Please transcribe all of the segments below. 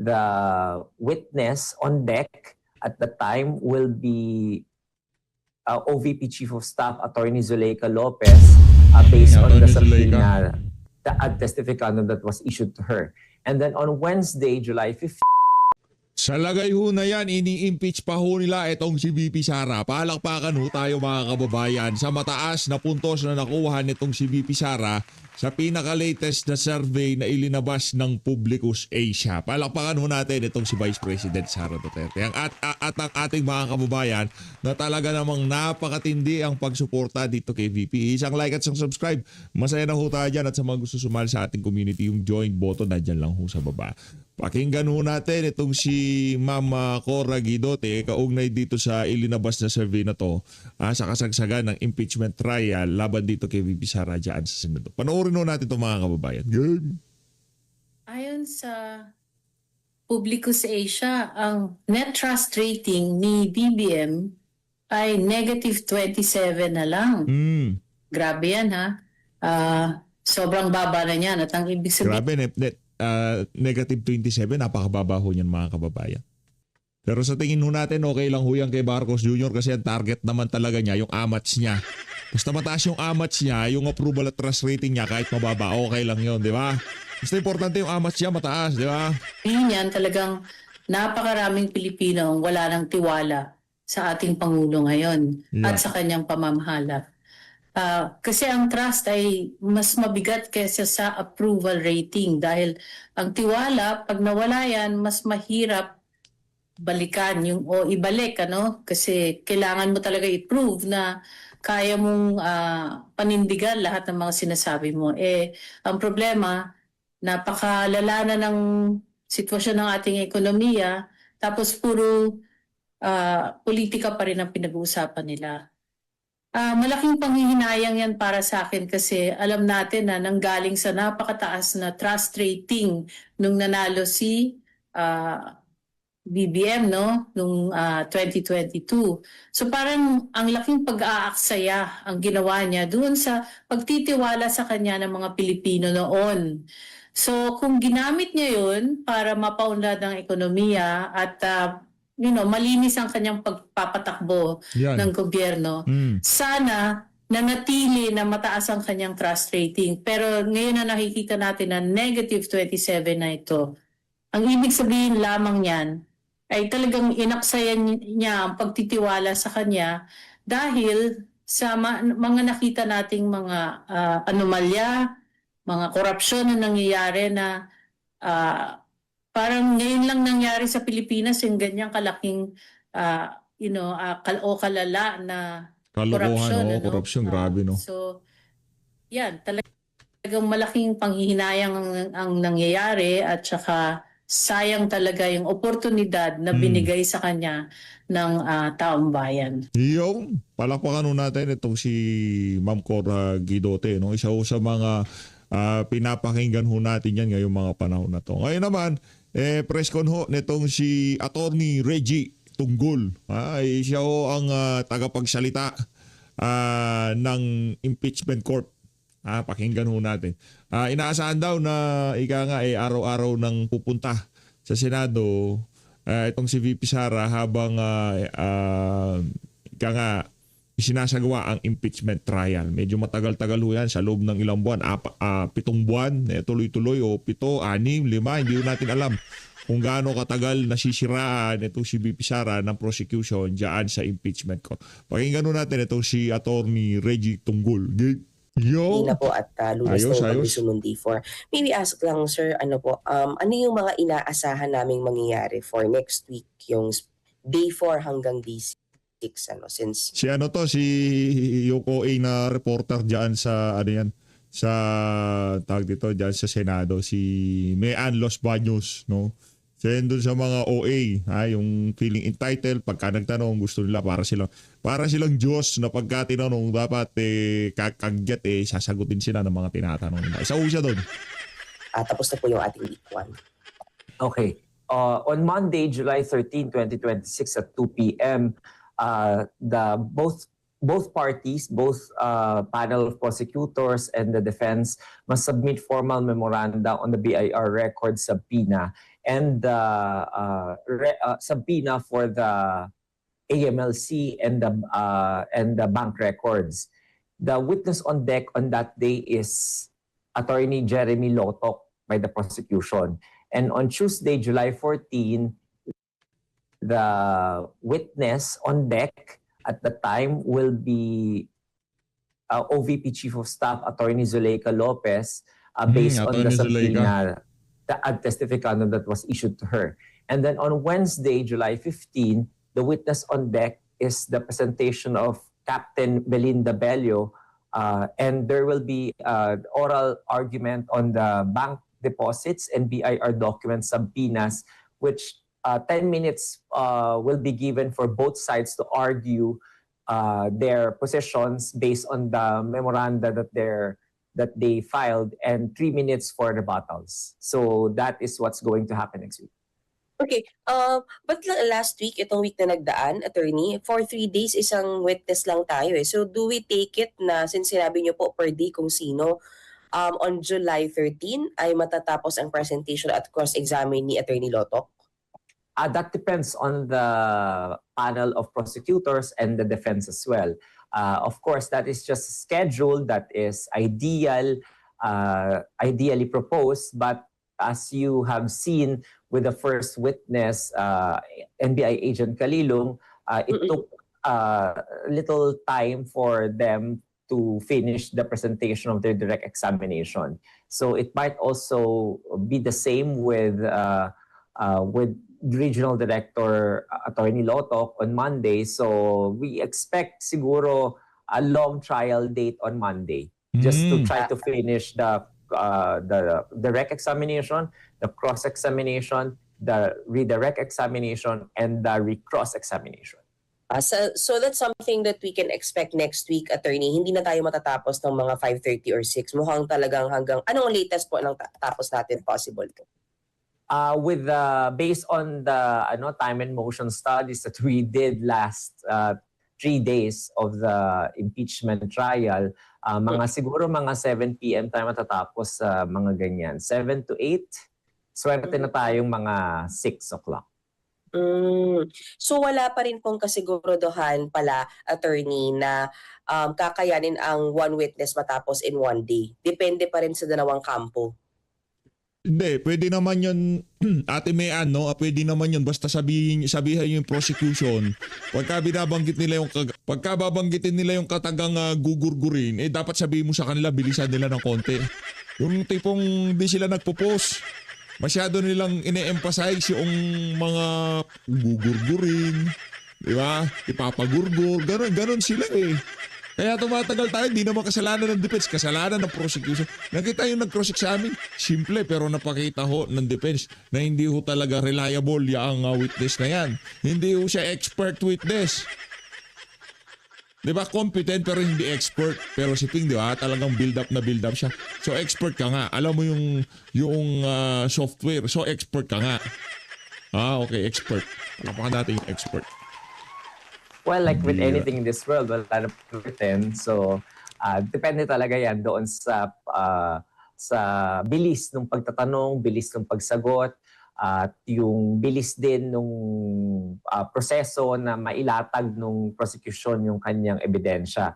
the witness on deck at the time will be OVP Chief of Staff Attorney Zuleika Lopez based on the subpoena, the ad testificandum that was issued to her. And then on Wednesday, July 15, sa lagay ho na yan, ini-impeach pa ho nila itong si VP Sara. Palakpakan ho tayo mga kababayan sa mataas na puntos na nakuha nitong si VP Sara sa pinaka-latest na survey na ilinabas ng Publicus Asia. Palakpakan ho natin itong si Vice President Sara Duterte. At ang ating mga kababayan na talaga namang napakatindi ang pagsuporta dito kay VP. Isang like at isang subscribe. Masaya na ho tayo dyan at sa mga gusto sumali sa ating community, yung join button na dyan lang ho sa baba. Pakinggan ho natin itong si Ma'am Cora Guidote kaugnay dito sa ilinabas na survey na to sa kasagsagan ng impeachment trial laban dito kay VP Sara dyan sa Senado. Panoorin ho natin ito mga kababayan. Good. Ayon sa Publicus Asia, ang net trust rating ni BBM ay -27 na lang. Grabe yan ha. Sobrang baba na yan. At ang ibig sabihin... Grabe, -27, napakababa ho niyan mga kababayan. Pero sa tingin ho natin, okay lang ho yan kay Marcos Jr. kasi ang target naman talaga niya, yung amats niya. Basta mataas yung amats niya, yung approval at trust rating niya kahit mababa, okay lang yun, di ba? Basta importante yung amats niya mataas, di ba? Yan talagang napakaraming Pilipino ang wala ng tiwala sa ating Pangulo ngayon at sa kanyang pamamahala. Kasi ang trust ay mas mabigat kaysa sa approval rating dahil ang tiwala, pag nawala yan, mas mahirap balikan o ibalik, ano? Kasi kailangan mo talaga i-prove na kaya mong panindigan lahat ng mga sinasabi mo. Ang problema, napakalala na ng sitwasyon ng ating ekonomiya, tapos puro politika pa rin ang pinag-uusapan nila. Malaking panghihinayang yan para sa akin kasi alam natin na nanggaling sa napakataas na trust rating nung nanalo si BBM nung 2022. So parang ang laking pag-aaksaya ang ginawa niya doon sa pagtitiwala sa kanya ng mga Pilipino noon. So kung ginamit niya yun para mapaunlad ang ekonomiya at malinis ang kanyang pagpapatakbo ng gobyerno. Sana nanatili na mataas ang kanyang trust rating. Pero ngayon na nakikita natin na -27 na ito. Ang ibig sabihin lamang yan ay talagang inaksayan niya ang pagtitiwala sa kanya dahil sa mga nakita nating mga anomalya, mga korupsyon na nangyayari na parang ngayon lang nangyari sa Pilipinas yung ganyang kalaking kalala na korupsyon. Korupsyon, grabe no. So, yan, talagang malaking panghihinayang ang nangyayari at saka sayang talaga yung oportunidad na binigay sa kanya ng taong bayan. Yung palakpakan natin itong si Ma'am Cora Guidote, no? Isa sa mga pinapakinggan ho natin yan ngayong mga panahon na to. Ngayon naman, press con ho nitong si Attorney Reggie Tunggol. Siya ho ang tagapagsalita ng impeachment court. Pakinggan ho natin. Inaasahan daw na araw-araw nang pupunta sa Senado itong si VP Sara habang isinasagawa ang impeachment trial. Medyo matagal-tagal ho yan sa loob ng ilang buwan. 7 buwan, tuloy-tuloy o 7, 6, 5, hindi natin alam kung gaano katagal nasisiraan itong si VP Sara ng prosecution dyan sa impeachment court. Pakinggan natin itong si Attorney Reggie Tunggol. Na po at lunes na yung pag-sumundi for. Maybe ask lang sir, ano yung mga inaasahan naming mangyayari for next week, yung day 4 hanggang day 6? Since si Yoko A na reporter diyan sa sa tawag dito diyan sa Senado, si Mean Los Baños, no? Then doon sa mga OA, yung feeling entitled pagka nagtanong gusto nila para silang Diyos na pagka tinanong dapat kakagyat sasagutin sila ng mga tinatanong nila. Isa siya doon. Tapos na po yung ating week 1. Okay. On Monday, July 13, 2026 at 2 p.m., both both parties, both panel of prosecutors and the defense must submit formal memoranda on the BIR record subpoena and subpoena for the AMLC and the bank records. The witness on deck on that day is Attorney Jeremy Lotok by the prosecution. And on Tuesday, July 14, the witness on deck at the time will be OVP Chief of Staff Attorney Zuleika Lopez based on the Attorney Zuleika. subpoena, the ad testificandum that was issued to her. And then on Wednesday, July 15, the witness on deck is the presentation of Captain Belinda Bello, and there will be oral argument on the bank deposits and BIR document subpoenas, which 10 minutes will be given for both sides to argue their positions based on the memoranda that they filed, and 3 minutes for rebuttals. So that is what's going to happen next week. Okay, but last week, itong week na nagdaan, attorney, for 3 days, isang witness lang tayo eh. So do we take it na, since sinabi niyo po per day kung sino, on July 13 ay matatapos ang presentation at cross-examine ni Attorney Lotok? That depends on the panel of prosecutors and the defense as well. Of course, that is just a schedule that is ideally proposed, but as you have seen with the first witness, NBI agent Kalilong, it took a little time for them to finish the presentation of their direct examination. So it might also be the same with Regional Director Attorney Lotok on Monday. So we expect siguro a long trial date on Monday, just to try to finish the direct examination, the cross-examination, the redirect examination, and the recross examination. So that's something that we can expect next week, attorney. Hindi na tayo matatapos ng mga 5:30 or 6. Mukhang talagang hanggang, anong latest po ng tapos natin possible po? Based on the time and motion studies that we did last 3 days of the impeachment trial, siguro mga 7 p.m. tayo matatapos sa mga ganyan. 7 to 8, swerte na tayong mga 6 o'clock. So wala pa rin pong kasiguraduhan pala, attorney, na kakayanin ang one witness matapos in 1 day. Depende pa rin sa dalawang kampo. Hindi, pwede naman yun, Ate Mayan, no? Pwede naman yun, basta sabihan yung prosecution. Pagka babanggitin nila yung katagang gugurgurin, dapat sabihin mo sa kanila, bilisan nila ng konti. Yung tipong di sila nagpo-post. Masyado nilang ine-emphasize yung mga gugurgurin, di ba? Ipapagurgur, ganon sila eh. Kaya tumatagal tayo, hindi naman kasalanan ng defense, kasalanan ng prosecution. Nakita yung nag-cross-examine, simple pero napakita ho ng defense na hindi ho talaga reliable yung witness na yan. Hindi ho siya expert witness. Di ba? Competent pero hindi expert. Pero si Ping, di ba? Talagang build up siya. So expert ka nga. Alam mo yung software. So expert ka nga. Okay, expert. Palapakan natin yung expert. Well, like with anything in this world, wala na pretend. So, depende talaga yan doon sa bilis ng pagtatanong, bilis ng pagsagot, at yung bilis din ng proseso na mailatag ng prosecution yung kanyang ebidensya.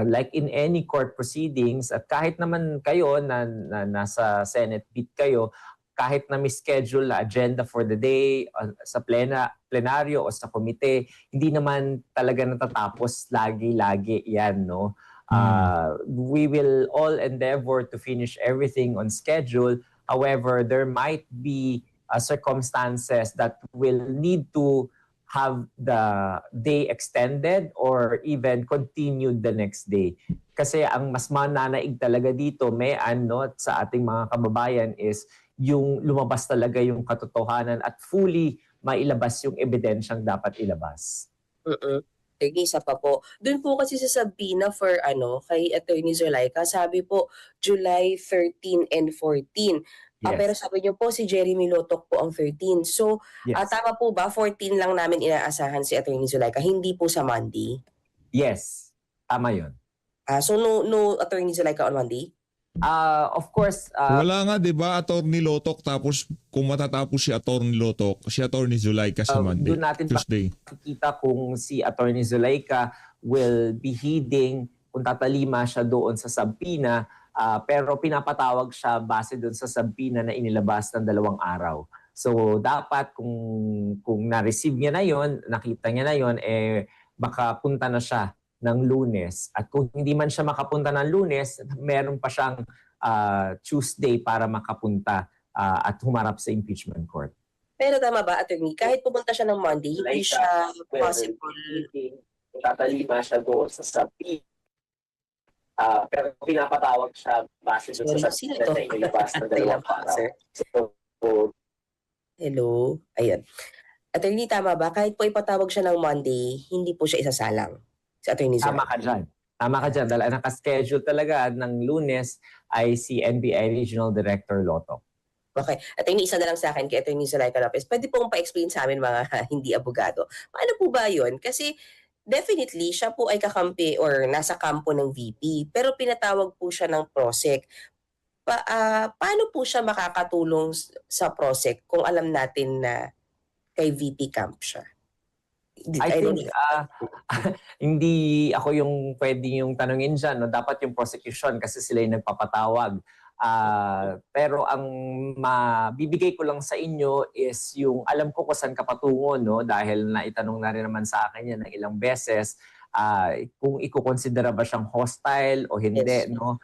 Like in any court proceedings, at kahit naman kayo na nasa Senate beat kayo, kahit na schedule na agenda for the day sa plenaryo o sa komite, hindi naman talaga natatapos lagi-lagi yan, no? We will all endeavor to finish everything on schedule. However, there might be circumstances that will need to have the day extended or even continued the next day. Kasi ang mas mananaig talaga dito, sa ating mga kababayan is yung lumabas talaga yung katotohanan at fully mailabas yung ebidensyang dapat ilabas. Sige, isa pa po. Doon po kasi sa subpoena for kay Attorney Zuleika, sabi po July 13 and 14. Yes. Pero sabi niyo po si Jeremy Lotok po ang 13. So, Yes. tama po ba 14 lang namin inaasahan si Attorney Zuleika, hindi po sa Monday? Yes. Tama yun. So no Attorney Zulaika on Monday? Of course, Wala nga, di ba, Attorney Lotok, tapos kung matatapos si Attorney Lotok, si Attorney Zulaika sa Monday, doon natin Tuesday. makikita kung si Attorney Zulaika will be heeding kung tatalima siya doon sa subpoena, pero pinapatawag siya base doon sa subpoena na inilabas ng 2 araw. So dapat kung na-receive niya na yon, nakita niya na yon, baka punta na siya ng Lunes. At kung hindi man siya makapunta ng Lunes, meron pa siyang Tuesday para makapunta at humarap sa impeachment court. Pero tama ba, Attorney, kahit pumunta siya ng Monday, hindi siya possible. Tatalima siya doon sa subpoena. Pero pinapatawag siya base doon sa Sino subpoena to? na inilabas ng 2 araw. Sir. Hello? Ayun. Attorney, tama ba? Kahit po ipatawag siya ng Monday, hindi po siya isasalang sa Attorney Tama Zulaika. ka dyan. Tama ka dyan. Dahil ang nakaschedule talaga ng Lunes ay si NBI Regional Director Loto. Okay. Attorney, isa na lang sa akin kay Attorney Zulaika Lopez. Pwede pong pa-explain sa amin mga hindi abogado. Paano po ba yun? Kasi definitely, siya po ay kakampi or nasa kampo ng VP. Pero pinatawag po siya ng PROSEC. Paano po siya makakatulong sa PROSEC kung alam natin na kay VP camp siya? I think hindi ako yung pwede yung tanungin dyan. No? Dapat yung prosecution kasi sila yung nagpapatawag. Pero ang mabibigay ko lang sa inyo is yung alam ko kung saan ka patungo, no? Dahil naitanong na rin naman sa akin yan ng ilang beses kung ikukonsidera ba siyang hostile o hindi. Yes. No?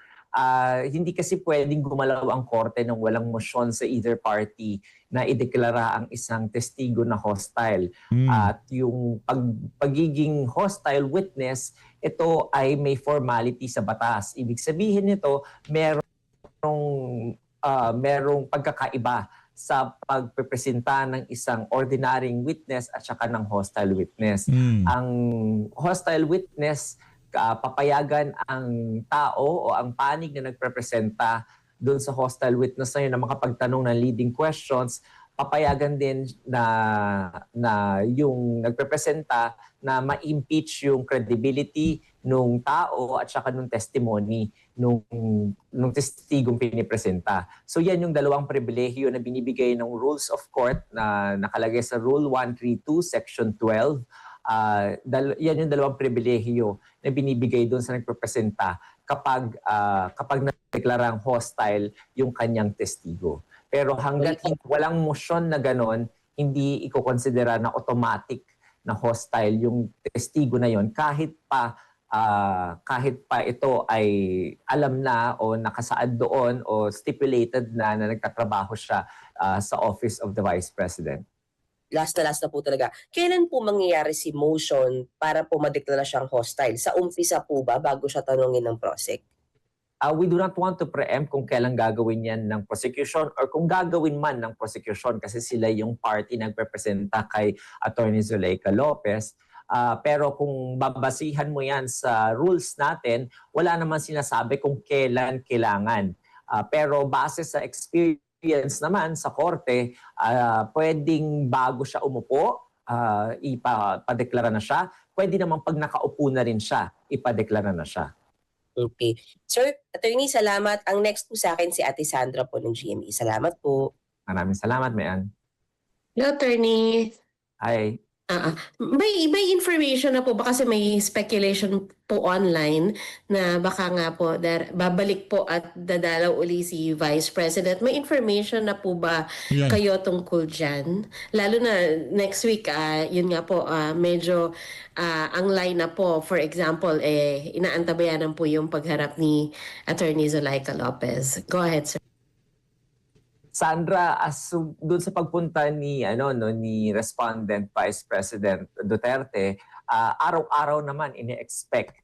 Hindi kasi pwedeng gumalaw ang korte ng walang motion sa either party na ideklara ang isang testigo na hostile. At yung pagiging hostile witness, ito ay may formality sa batas. Ibig sabihin nito, merong pagkakaiba sa pagpepresenta ng isang ordinaryong witness at saka ng hostile witness. Ang hostile witness, papayagan ang tao o ang panig na nagprepresenta doon sa hostile witness na yun na makapagtanong ng leading questions, papayagan din na yung nagprepresenta na ma-impeach yung credibility nung tao at saka nung testimony nung testigong pinipresenta. So yan yung 2 pribilehiyo na binibigay ng Rules of Court na nakalagay sa Rule 132, Section 12. Yan yung 2 pribilehiyo na binibigay doon sa nagprepresenta kapag nadeklarang hostile yung kanyang testigo. Pero hanggat walang motion na ganon, hindi iko-considera na automatic na hostile yung testigo na yon kahit pa ito ay alam na o nakasaad doon o stipulated na nagtatrabaho siya sa Office of the Vice President. Last na po talaga. Kailan po mangyayari si motion para po madeklara siyang hostile? Sa umpisa po ba bago siya tanungin ng PROSEC? We do not want to preempt kung kailan gagawin yan ng prosecution or kung gagawin man ng prosecution kasi sila yung party nagrepresenta kay Attorney Zulaika Lopez. Pero kung babasihan mo yan sa rules natin, wala naman sinasabi kung kailan kailangan. Pero base sa experience naman sa korte, pwedeng bago siya umupo, ipadeklara na siya. Pwede naman pag nakaupo na rin siya, ipadeklara na siya. Okay. Sir, Attorney, salamat. Ang next po sa akin si Ate Sandra po ng GMA. Salamat po. Maraming salamat, Mayan. Hello, Attorney. Hi. May information na po ba kasi may speculation po online na baka nga po babalik po at dadalaw uli si Vice President. May information na po ba Yan. kayo tungkol dyan? Lalo na next week, yun nga po, medyo ang line na po, for example, inaantabayanan po yung pagharap ni Attorney Zulaika Lopez. Go ahead, sir. Sandra, doon sa pagpunta ni respondent Vice President Duterte, araw-araw naman ini-expect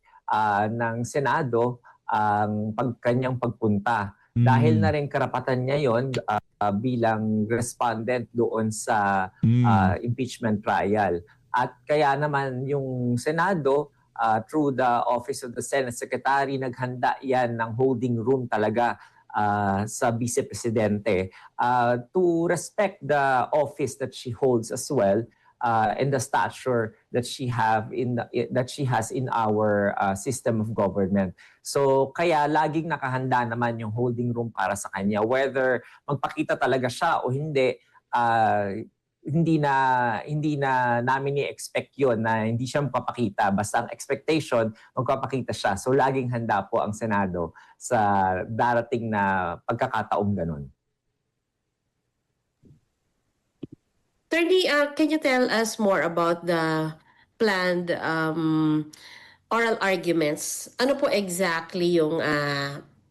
ng Senado ang kanyang pagpunta. Dahil na rin karapatan niya yon bilang respondent doon sa impeachment trial. At kaya naman yung Senado, through the Office of the Senate Secretary, naghanda yan ng holding room talaga sa Vice Presidente to respect the office that she holds as well. and the stature that she has in our system of government. So kaya laging nakahanda naman yung holding room para sa kanya, whether magpakita talaga siya o hindi. Hindi na namin i-expect yun na hindi siya magpapakita. Basta ang expectation, magpapakita siya. So laging handa po ang Senado sa darating na pagkakataong ganun. Attorney, can you tell us more about the planned oral arguments? Ano po exactly yung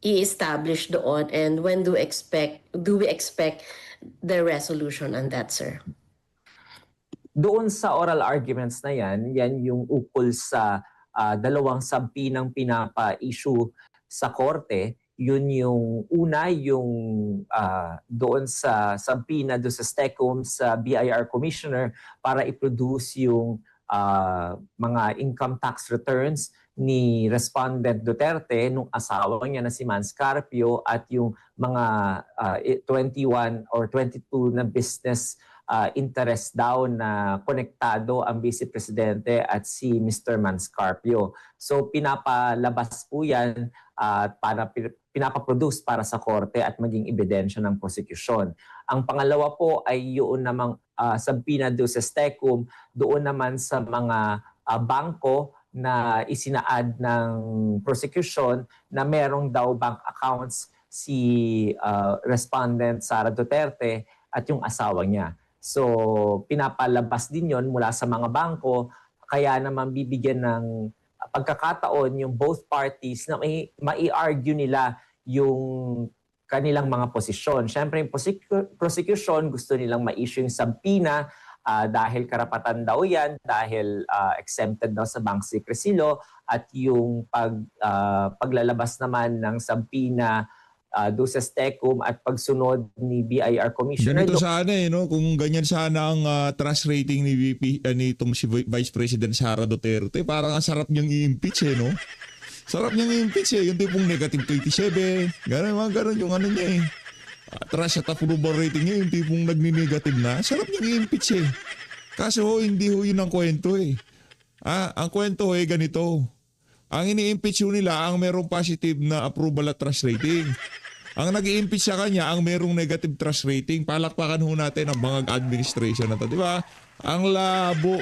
i-establish doon, and when do we expect the resolution on that, sir? Doon sa oral arguments na yan yung ukol sa dalawang sampinang pinapa-issue sa korte. Yun yung una, yung doon sa sampina doon sa STECOM, sa BIR Commissioner para i-produce yung mga income tax returns ni Respondent Duterte nung asawa niya na si Mans Carpio at yung mga 21 or 22 na business interest daw na konektado ang Vice Presidente at si Mr. Mans Carpio. So pinapalabas po yan para pinapaproduce para sa korte at maging ebidensya ng prosecution. Ang pangalawa po ay yun namang sampina doon sa STECOM, doon naman sa mga bangko na isinaad ng prosecution na merong daw bank accounts si Respondent Sara Duterte at yung asawa niya. So pinapalabas din yon mula sa mga bangko, kaya naman bibigyan ng pagkakataon yung both parties na mai-argue nila yung kanilang mga posisyon. Siyempre yung prosecution gusto nilang ma-issue yung sampina dahil karapatan daw yan, dahil exempted daw sa bank secrecy law, at yung paglalabas naman ng sampina doon sa STECOM at pagsunod ni BIR Commissioner. Ganito sana no? Kung ganyan sana ang trust rating ni VP, nitong si Vice President Sara Duterte, parang ang sarap niyang i-impeach no? Sarap niyang i-impeach yung tipong negative 27, gano'n yung ano niya trust at approval rating niya, yung tipong nagni-negative na, sarap niyang i-impeach Kaso hindi yun ang kwento ang kwento ganito. Ang ini-impeach nila ang merong positive na approval at trust rating. Ang nag-i-impeach sa kanya ang merong negative trust rating. Palakpakan ho natin ang bangag administration na to, di ba? Ang labo.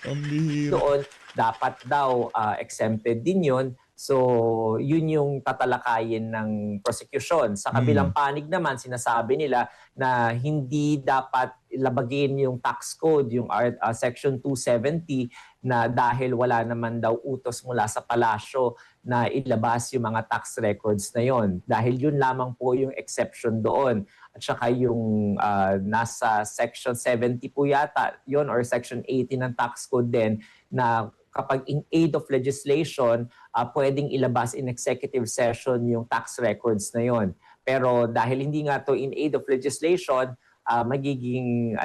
Ang bihira. Doon, dapat daw exempted din yun. So, yun yung tatalakayin ng prosecution. Sa kabilang panig naman, sinasabi nila na hindi dapat labagin yung tax code, yung Section 270, na dahil wala naman daw utos mula sa palasyo na ilabas yung mga tax records na yon. Dahil yun lamang po yung exception doon. At saka yung nasa Section 70 po yata yun, or Section 80 ng tax code din, na kapag in aid of legislation, pwedeng ilabas in executive session yung tax records na yon. Pero dahil hindi nga to in aid of legislation, magiging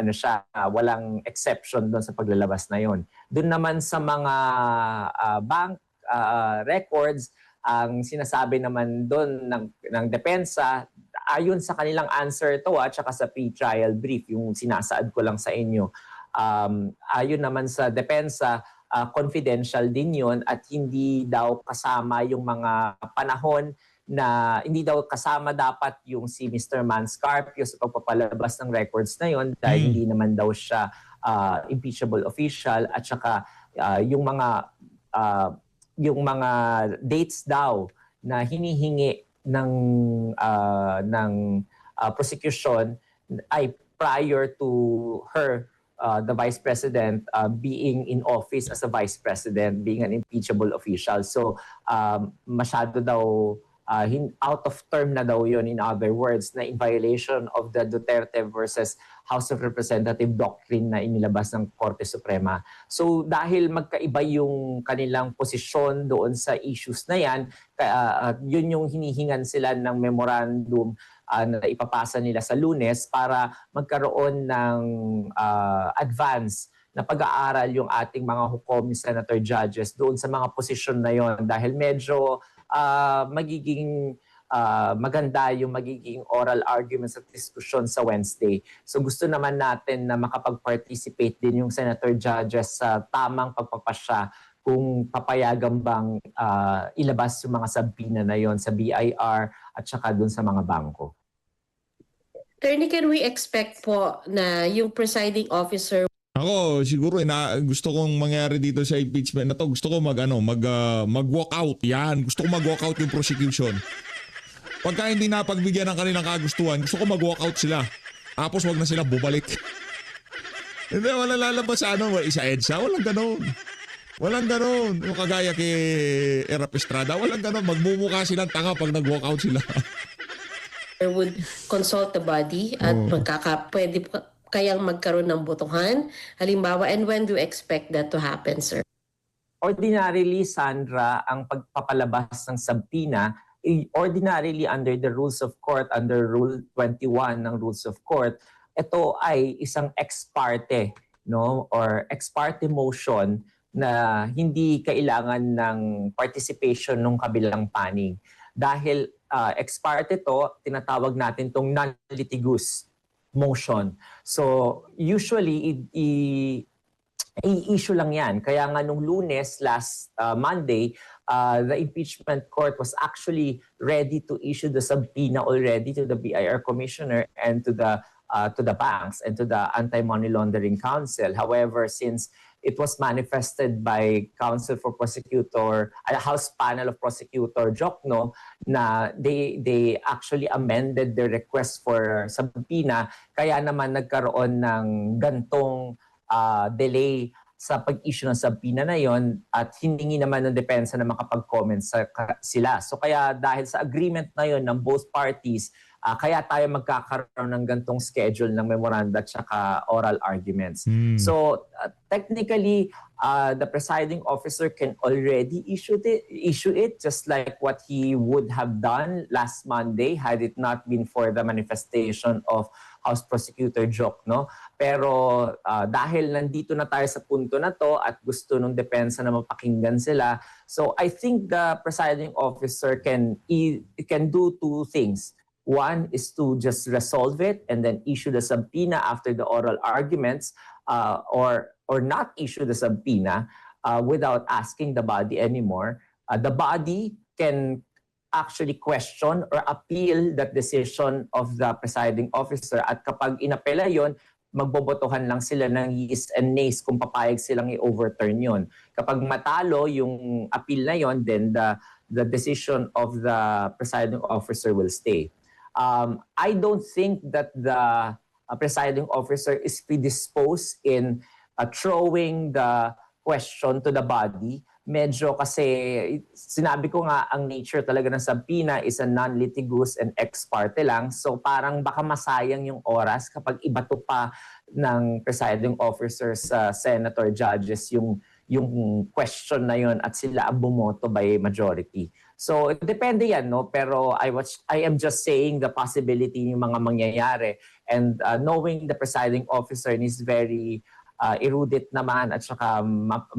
walang exception doon sa paglalabas na yon. Doon naman sa mga bank records, ang sinasabi naman doon ng depensa, ayon sa kanilang answer to at saka sa pre-trial brief, yung sinasaad ko lang sa inyo, ayon naman sa depensa, confidential din yun at hindi daw kasama yung mga panahon na hindi daw kasama dapat yung si Mr. Mans Carpio sa pagpapalabas ng records na yon dahil hindi naman daw siya impeachable official, at saka yung mga dates daw na hinihingi ng prosecution ay prior to her the Vice President being in office as a Vice President, being an impeachable official. So masyado daw out of term na daw yun, in other words, na in violation of the Duterte versus House of Representative doctrine na inilabas ng Korte Suprema. So dahil magkaiba yung kanilang posisyon doon sa issues na yan, yun yung hinihingan sila ng memorandum na ipapasa nila sa Lunes para magkaroon ng advance na pag-aaral yung ating mga hukom, senator, judges doon sa mga posisyon na yon, dahil medyo magiging maganda yung magiging oral arguments at discussion sa Wednesday. So gusto naman natin na makapag-participate din yung senator judges sa tamang pagpapasya kung papayagan bang ilabas yung mga subpoena na yon sa BIR at saka dun sa mga bangko. Attorney, can we expect po na yung presiding officer Ako, siguro gusto kong mangyari dito sa impeachment na to. Gusto ko mag-walk out. Yan, gusto ko mag-walk out yung prosecution. Pagka hindi napagbigyan ng kanilang kagustuhan, gusto ko mag-walk out sila. Tapos wag na sila bumalik. Hindi, wala lalabas sa isa EDSA. Walang ganon. Walang ganon. Yung kagaya kay Erap Estrada, walang ganon. Magmumukha silang tanga pag nag-walk out sila. would consult the body at pwede kayang magkaroon ng botohan? Halimbawa, and when do you expect that to happen, sir? Ordinarily, Sandra, ang pagpapalabas ng subpoena, ordinarily under the rules of court, under Rule 21 ng Rules of Court, ito ay isang ex parte, no, or ex parte motion na hindi kailangan ng participation ng kabilang panig. Dahil ex parte to, tinatawag natin tong non-litigious motion. So usually i-issue lang yan. Kaya nga nung Lunes, last Monday, the impeachment court was actually ready to issue the subpoena already to the BIR commissioner and to the banks and to the Anti-Money Laundering Council. However, since it was manifested by Counsel for Prosecutor, a House Panel of Prosecutor Jokno, na they actually amended their request for subpoena, kaya naman nagkaroon ng gantong delay sa pag-issue ng subpoena na yon at hiningi naman ng depensa na makapag-comment sila. So kaya dahil sa agreement na yon ng both parties, kaya tayo magkakaroon ng gantong schedule ng memoranda at saka oral arguments. So technically, the presiding officer can already issue it just like what he would have done last Monday had it not been for the manifestation of House Prosecutor Jokno. Pero dahil nandito na tayo sa punto na to at gusto ng depensa na mapakinggan sila, so I think the presiding officer can do two things. One is to just resolve it and then issue the subpoena after the oral arguments, or not issue the subpoena without asking the body anymore. The body can actually question or appeal that decision of the presiding officer, at kapag inapela yon, magbobotohan lang sila ng yeas and nays kung papayag silang i-overturn yon. Kapag matalo yung appeal na yon, then the decision of the presiding officer will stay. I don't think that the presiding officer is predisposed in throwing the question to the body. Medyo kasi, sinabi ko nga, ang nature talaga ng subpoena is a non-litigious and ex parte lang. So parang baka masayang yung oras kapag ibato pa ng presiding officer sa senator judges yung question na yun at sila ang bumoto by majority. So depende yan, no? Pero I am just saying the possibility yung mga mangyayari, and knowing the presiding officer is very erudite naman at saka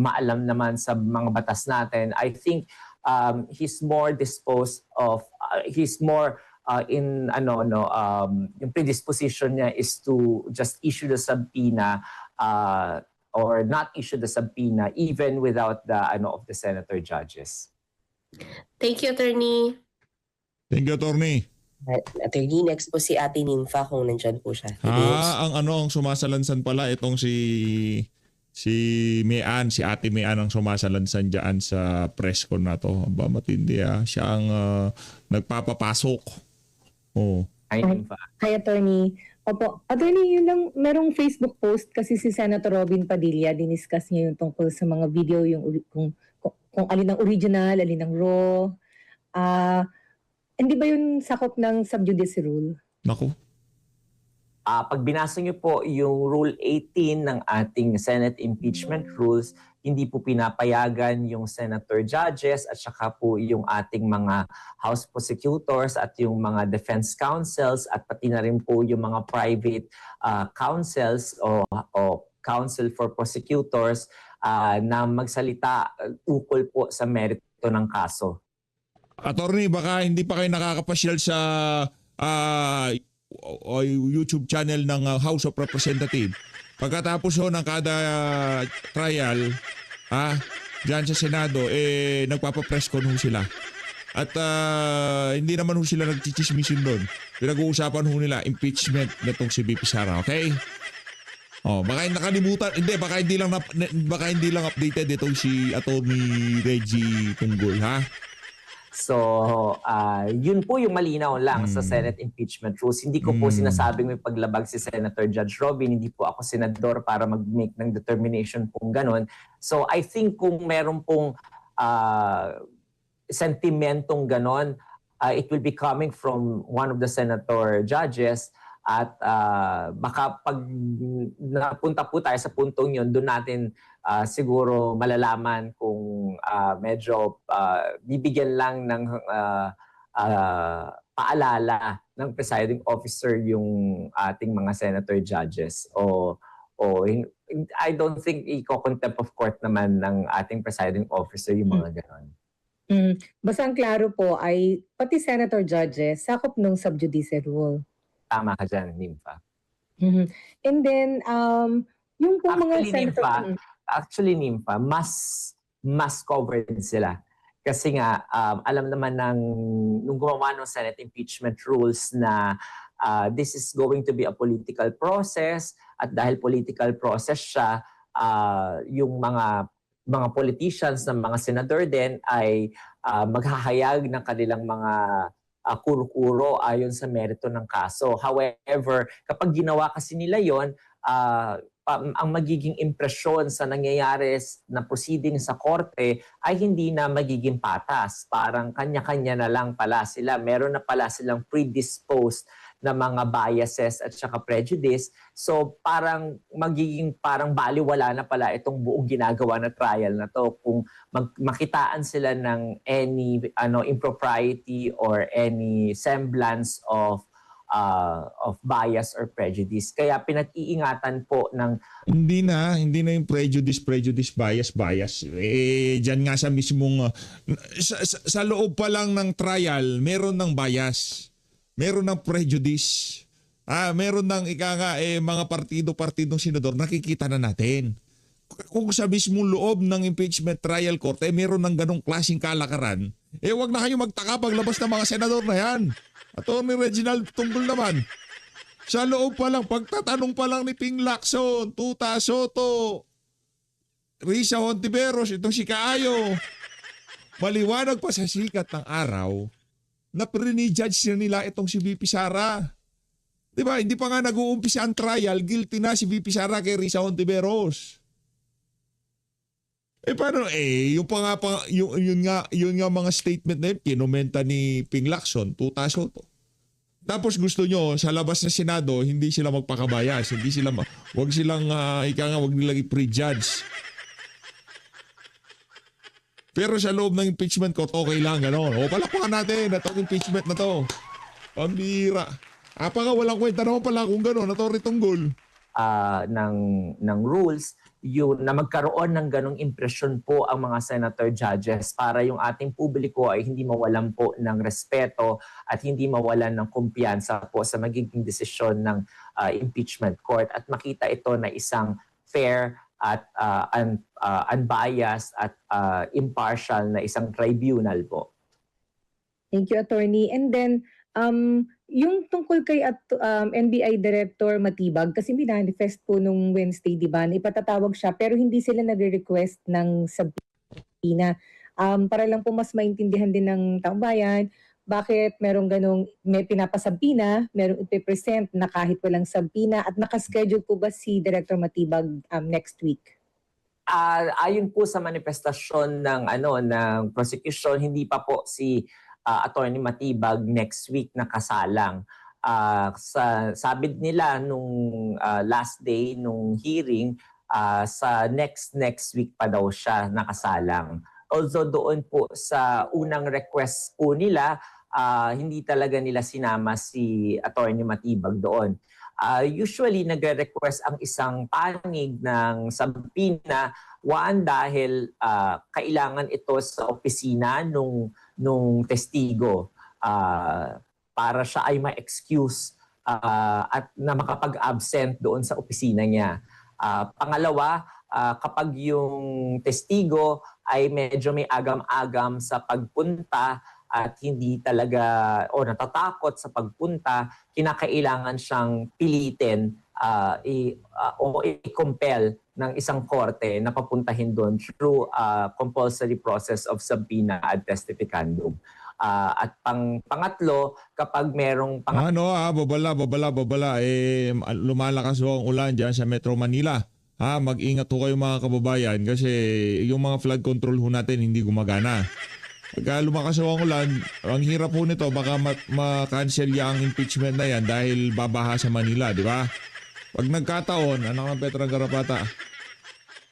maalam naman sa mga batas natin. I think he's more disposed of yung predisposition niya is to just issue the subpoena or not issue the subpoena even without the of the senator judges. Thank you, Attorney. Thank you, Attorney. Attorney, next po si Ate Nympha kung nandyan po siya. Ang sumasalansan pala itong si Mian, si Ate Mian ang sumasalansan diyan sa press con na to. Aba, matindi siya ang nagpapapasok. Oh. Hi, Attorney. Opo, Attorney, yun lang, merong Facebook post kasi si Senator Robin Padilla, diniscuss niya yung tungkol sa mga video, yung kung alin ang original, alin ang raw. Hindi ba yun sakop ng sub judice rule? Naku. Pag binasa niyo po yung Rule 18 ng ating Senate Impeachment Rules, hindi po pinapayagan yung senator judges at saka po yung ating mga House prosecutors at yung mga defense counsels at pati na rin po yung mga private counsels o counsel for prosecutors na magsalita ukol po sa merito ng kaso. Attorney, baka hindi pa kayo nakakapasyal sa YouTube channel ng House of Representatives. Pagkatapos ho ng kada trial, dyan sa Senado, nagpapapress con ho sila. At hindi naman ho sila nagchichismisin doon. Pinag-uusapan ho nila impeachment nitong si VP Sara, okay? Oh, baka nakalimutan, baka hindi lang updated itong si Attorney Reggie Tunggol, ha? So, yun po yung malinaw lang sa Senate impeachment rules. Hindi ko po sinasabing may paglabag si Senator Judge Robin. Hindi po ako senador para mag-make ng determination pong ganon. So, I think kung meron pong sentimentong ganon, it will be coming from one of the senator judges. At baka pag napunta po tayo sa puntong yun, doon natin siguro malalaman kung medyo bibigyan lang ng paalala ng presiding officer yung ating mga senator judges. I don't think i-contempt of court naman ng ating presiding officer yung mga ganon. Basta ang klaro po ay pati senator judges sakop ng sub judice rule. Tama ka dyan, Nympha. And then, yung po mga senator... Actually, Nympha, mas covered sila. Kasi nga, alam naman nung gumawa ng Senate impeachment rules na this is going to be a political process at dahil political process siya, yung mga politicians ng mga senador din ay maghahayag ng kanilang mga kuro-kuro ayon sa merito ng kaso. However, kapag ginawa kasi nila yon, ang magiging impresyon sa nangyayari na proceeding sa korte ay hindi na magiging patas. Parang kanya-kanya na lang pala sila. Meron na pala silang predisposed na mga biases at saka prejudice. So parang magiging parang baliwala na pala itong buong ginagawa na trial na to kung makitaan sila ng any impropriety or any semblance of bias or prejudice. Kaya pinag-iingatan po ng hindi na yung prejudice, bias. Diyan nga sa mismong sa loob pa lang ng trial, meron ng bias. Meron ng prejudice. Meron ng mga partidong senador, nakikita na natin. Kung sa mismong loob ng impeachment trial court, meron ng ganong klaseng kalakaran, wag na kayo magtaka paglabas ng mga senador na yan. Attorney Reginald Tunggol naman. Sa loob pa lang, pagtatanong pa lang ni Ping Lacson, Tuta Soto, Risa Hontiveros, itong si Kaayo, maliwanag pa sa sikat ng araw na pre-judge na nila itong si VP Sara. Diba? Hindi pa nga nag-uumpisa ang trial, guilty na si VP Sara kay Risa Hontiveros. Paano? Yun nga mga statement na yun, kinomenta ni Ping Lacson, Tuta Soto. Tapos gusto nyo, sa labas ng Senado, hindi sila magpakabayas. Wag nilang i-prejudge. Pero sa loob ng impeachment court, okay lang, gano'n. Palakpakan natin, itong impeachment na to. Pambira. Walang kwenta naman pala kung gano'n, Atty. Tunggol. ng rules, yun na magkaroon ng ganong impresyon po ang mga senator judges para yung ating publiko ay hindi mawalan po ng respeto at hindi mawalan ng kumpiyansa po sa magiging desisyon ng impeachment court at makita ito na isang fair at unbiased at impartial na isang tribunal po. Thank you, Attorney. And then, yung tungkol kay NBI Director Matibag, kasi minanifest po nung Wednesday, di ba, na ipatatawag siya, pero hindi sila nagre-request ng subpoena. Para lang po mas maintindihan din ng taong bayan, bakit merong may pinapasubpoena, merong ipipresent na kahit walang subpoena, at nakaschedule po ba si Director Matibag next week? Ayon po sa manifestasyon ng prosecution, hindi pa po si Attorney Matibag next week nakasalang. Sabi nila nung last day nung hearing, sa next week pa daw siya nakasalang. Although doon po sa unang request po nila, hindi talaga nila sinama si Attorney Matibag doon. Usually nagre-request ang isang panig ng subpoena, one dahil kailangan ito sa opisina nung testigo para siya ay ma-excuse at na makapag-absent doon sa opisina niya. Pangalawa, kapag yung testigo ay medyo may agam-agam sa pagpunta at hindi talaga o natatakot sa pagpunta, kinakailangan siyang pilitin o i-compel ng isang korte na papuntahin doon through compulsory process of subpoena ad testificandum. At pangatlo, kapag merong babala. Lumalakas ho ang ulan dyan sa Metro Manila. Mag-ingat ho kayo mga kababayan kasi yung mga flood control ho natin hindi gumagana. Pagka lumakas ho ang ulan, ang hirap ho nito, baka ma-cancel yung impeachment na yan dahil babaha sa Manila, di ba? Pag nagkataon, anak ng Petrang Garapata,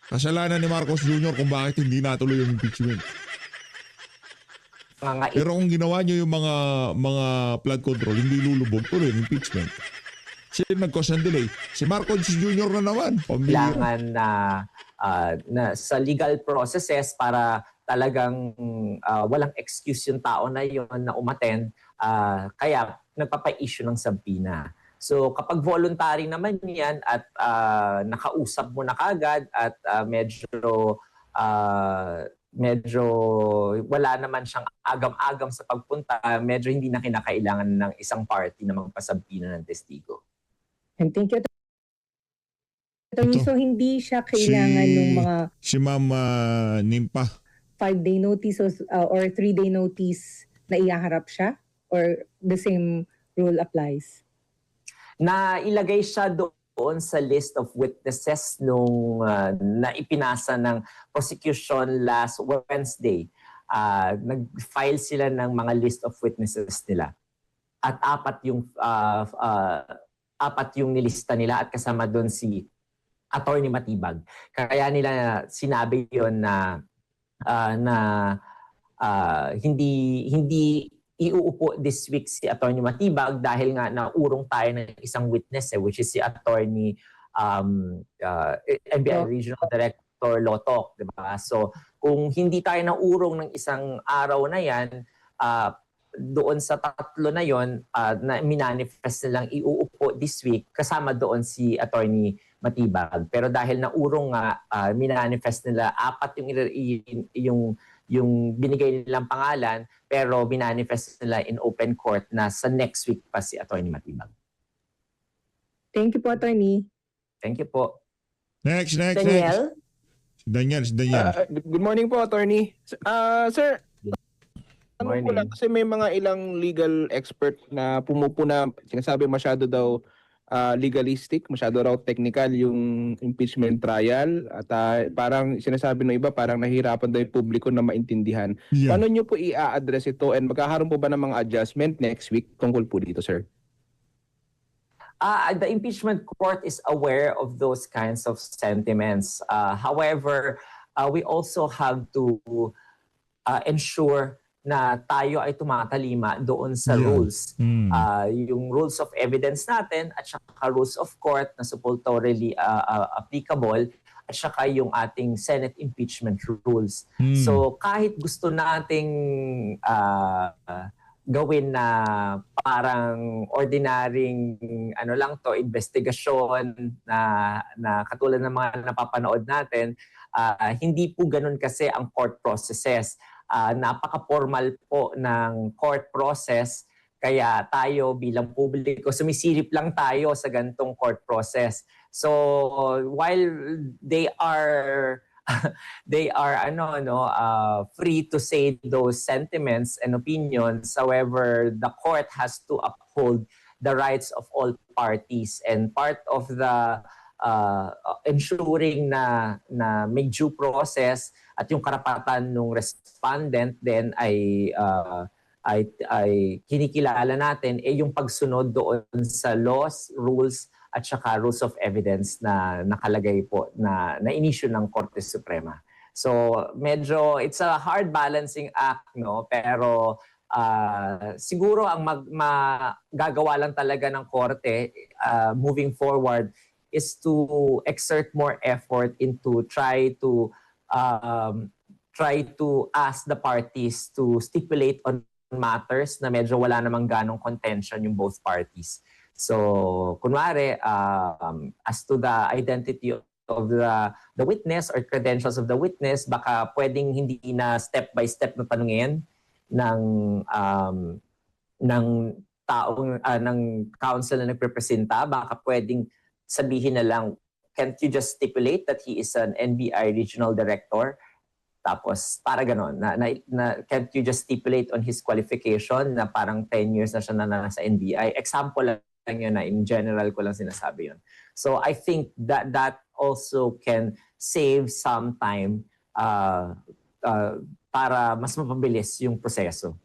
kasalanan ni Marcos Jr. kung bakit hindi natuloy yung impeachment. Pero kung ginawa nyo yung mga flood control, hindi lulubog tuloy yung impeachment. Sino nag-cause ng delay? Si Marcos Jr. na naman. Kailangan na sa legal processes para talagang walang excuse yung tao na yun na umattend, kaya nagpapa-issue ng subpoena. So kapag voluntary naman yan at nakausap mo na kagad at medyo wala naman siyang agam-agam sa pagpunta, medyo hindi na kinakailangan ng isang party na magpasubpoena ng testigo. And thank you. Attorney, so hindi siya kailangan ng mga Si Ma'am Nimpa. 5-day notice or 3-day notice na ihaharap siya? Or the same rule applies? Na ilagay siya doon sa list of witnesses nung na ipinasa ng prosecution last Wednesday. Nag-file sila ng mga list of witnesses nila. At apat yung nilista nila at kasama doon si Attorney Matibag. Kaya nila sinabi yon na hindi iuupo this week si Attorney Matibag dahil nga naurong tayo ng isang witness which is si Attorney NBI Regional Director Lotok, di ba? So kung hindi tayo naurong ng isang araw na yan, doon sa tatlo na yon na minanifest nilang iuupo this week, kasama doon si Attorney Matibag. Pero dahil naurong nga, minanifest nila apat yung binigay nilang pangalan, pero minanifest nila in open court na sa next week pa si Attorney Matibag. Thank you po, Attorney. Thank you po. Next. Daniel? Si Daniel. Good morning po, Attorney. Sir, tanong ko Morning. lang kasi may mga ilang legal expert na pumupuna, sinasabi masyado daw legalistic, masyado raw technical yung impeachment trial at parang sinasabi ng iba parang nahihirapan daw yung publiko na maintindihan. Yeah. Paano nyo po i-address ito and magkakaroon po ba ng mga adjustment next week tungkol po dito, sir? The impeachment court is aware of those kinds of sentiments. However, we also have to ensure na tayo ay tumatalima doon sa rules. Yung rules of evidence natin at saka rules of court na supposedly applicable at saka yung ating Senate impeachment rules. So kahit gusto nating gawin na parang ordinaryong investigasyon na katulad ng mga napapanood natin, hindi po ganun kasi ang court processes. Napaka-formal po ng court process, kaya tayo bilang publiko sumisilip lang tayo sa gantong court process. So while they are free to say those sentiments and opinions, however the court has to uphold the rights of all parties, and part of the ensuring na may due process at yung karapatan ng respondent then ay kinikilala natin yung pagsunod doon sa laws, rules at saka rules of evidence na nakalagay po na in-issue ng Korte Suprema. So medyo it's a hard balancing act, no, pero siguro ang magagawa lang talaga ng korte moving forward is to exert more effort into try to ask the parties to stipulate on matters na medyo wala namang ganong contention yung both parties. So, kunwari, as to the identity of the witness or credentials of the witness, baka pwedeng hindi na step by step na tanungin ng taong ng counsel na nagrepresenta, baka pwedeng sabihin na lang, can't you just stipulate that he is an NBI regional director? Tapos para ganon, can't you just stipulate on his qualification na parang 10 years na siya na nasa NBI? Example lang yun na in general ko lang sinasabi yun. So I think that also can save some time para mas mapabilis yung proseso.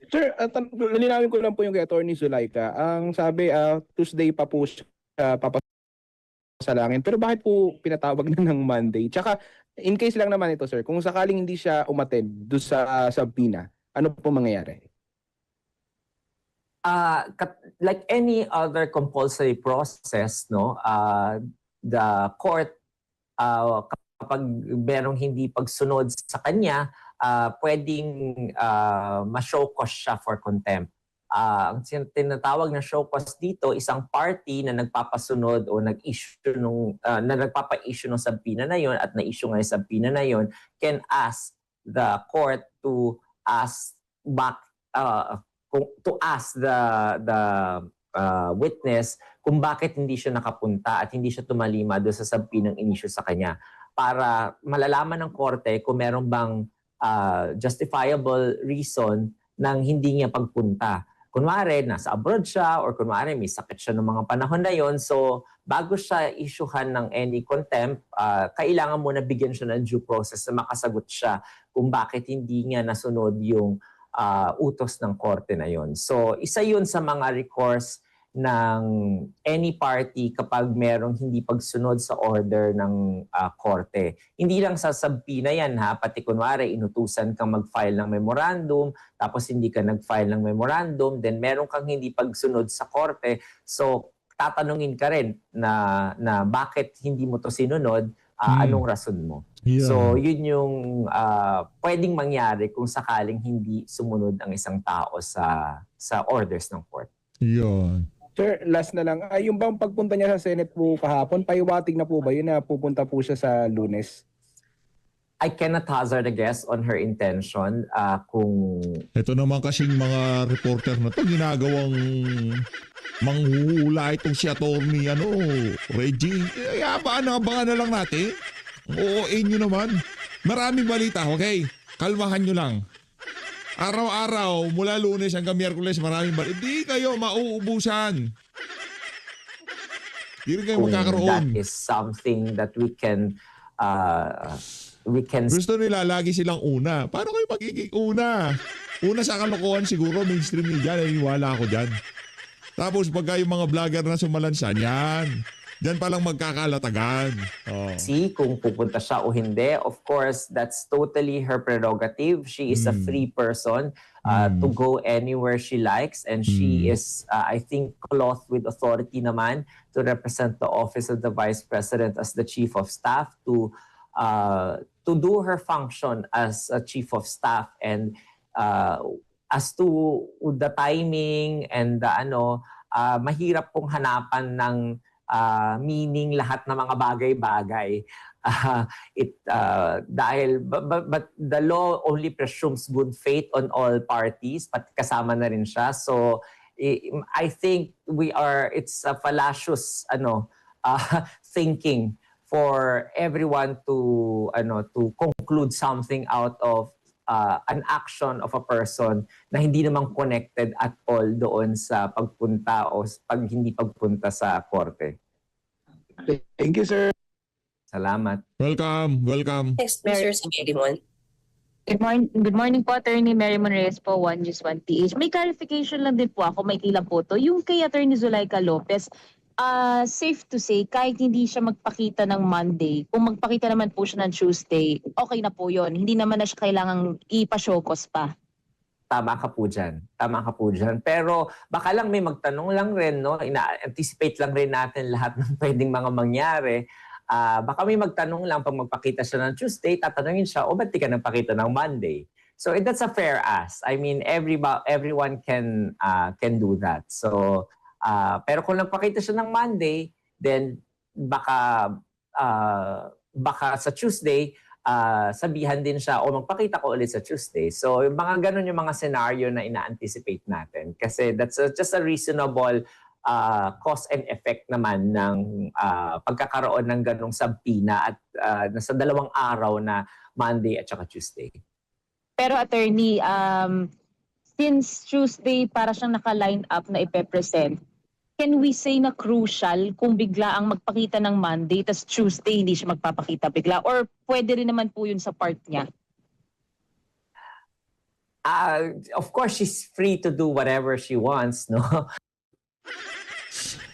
Sir, nalinawin ko lang po yung kay Attorney Zulaika. Ang sabi, Tuesday pa po siya papasalangin. Pero bakit po pinatawag na ng Monday? Tsaka, in case lang naman ito, sir, kung sakaling hindi siya umattend doon sa subpoena, ano po mangyayari? Like any other compulsory process, no, the court, kapag merong hindi pagsunod sa kanya, pwedeng ma-show cause siya for contempt. Ang tinatawag na show cause dito, isang party na nagpapasunod o nag-issue na nagpapa-issue ng subpoena na yon at na-issue nga yung subpoena na yon can ask the court to ask back to ask the witness kung bakit hindi siya nakapunta at hindi siya tumalima doon sa subpoenang in-issue sa kanya para malalaman ng korte kung meron bang justifiable reason nang hindi niya pagpunta. Kunwari, nasa abroad siya or kunwari may sakit siya ng mga panahon na yon. So, bago siya issuehan ng any contempt, kailangan muna bigyan siya ng due process na makasagot siya kung bakit hindi niya nasunod yung utos ng korte na yon. So, isa yun sa mga recourse ng any party kapag merong hindi pagsunod sa order ng korte. Hindi lang sa subpoena yan ha, pati kunwari inutusan kang mag-file ng memorandum, tapos hindi ka nag-file ng memorandum, then meron kang hindi pagsunod sa korte, so tatanungin ka rin na bakit hindi mo to sinunod, anong rason mo. Yeah. So yun yung pwedeng mangyari kung sakaling hindi sumunod ang isang tao sa orders ng court. Yun. Sir, last na lang. Yung bang pagpunta niya sa Senate po kahapon, paiwating na po ba yun na pupunta po siya sa Lunes? I cannot hazard a guess on her intention kung Ito naman kasing mga reporter na to ginagawang manghuhula itong si Attorney Reggie. Abangan na lang natin. Oo, nyo naman. Maraming balita, okay? Kalmahan nyo lang. Araw-araw, mula Lunes hanggang Miyerkules, maraming balita. Hindi kayo mauubusan. Hindi rin kayo kung magkakaroon. that is something that we can Gusto nila lagi silang una. Paano kayo magiging una? Una sa kalokohan siguro, mainstream media, naniniwala ako dyan. Tapos pagka yung mga vlogger na sumalansan, yan. Diyan palang magkakalatagan. Oh. see kung pupunta siya o hindi. Of course, that's totally her prerogative. She is a free person to go anywhere she likes, and she is, I think, clothed with authority naman to represent the office of the Vice President as the Chief of Staff to do her function as a Chief of Staff, and as to the timing and mahirap pong hanapan ng meaning lahat ng mga bagay-bagay. Dahil but the law only presumes good faith on all parties, pati kasama na rin siya. So I think it's a fallacious thinking for everyone to conclude something out of an action of a person na hindi naman connected at all doon sa pagpunta o hindi pagpunta sa korte. Thank you, sir. Salamat. Welcome, welcome. Next, Mr. Simedimon. Good morning po, Attorney Mary Monreyes po, 1News1PH. May clarification lang din po ako, may ilang po to. Yung kay Attorney Zulaika Lopez, safe to say, kahit hindi siya magpakita ng Monday, kung magpakita naman po siya ng Tuesday, okay na po yon. Hindi naman na siya kailangang ipa-showcase pa. Tama ka po dyan. Tama ka po dyan. Pero baka lang may magtanong lang rin, no? Ina-anticipate lang rin natin lahat ng pwedeng mga mangyari. Baka may magtanong lang pag magpakita siya ng Tuesday, tatanungin siya, o ba't di ka nagpakita ng Monday? So that's a fair ask. I mean, everyone can do that. So, pero kung nagpakita siya ng Monday, then baka sa Tuesday, sabihan din siya o magpakita ko ulit sa Tuesday. So yung mga ganun yung mga scenario na ina-anticipate natin. Kasi that's just a reasonable cause and effect naman ng pagkakaroon ng ganung sabpina at nasa 2 araw na Monday at saka Tuesday. Pero attorney, since Tuesday para siyang naka-line up na ipe-present, can we say na crucial kung bigla ang magpakita ng Monday tas Tuesday hindi siya magpapakita bigla? Or pwede rin naman po yun sa part niya? Of course, she's free to do whatever she wants, no?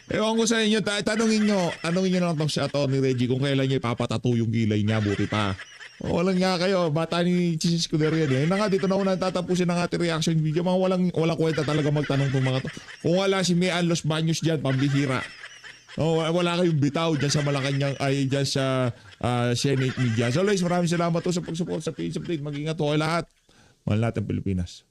Ewan ko sa inyo, tanungin nyo na lang si Atty. Reggie kung kailan niya ipapatato yung kilay niya, buti pa. Walang nga kayo, bata ni Chis Escudero yan. Dito na una tatapusin ng ating reaction video. Mga walang kwenta talaga magtanong itong mga to. Kung wala si Mian Los Baños dyan, pambihira. Wala kayong bitaw dyan sa Malacanang, ay dyan sa Senate Media. So, Lois, maraming salamat po sa pag-support sa PH Update. Mag-ingat po kayo lahat. Mahal natin Pilipinas.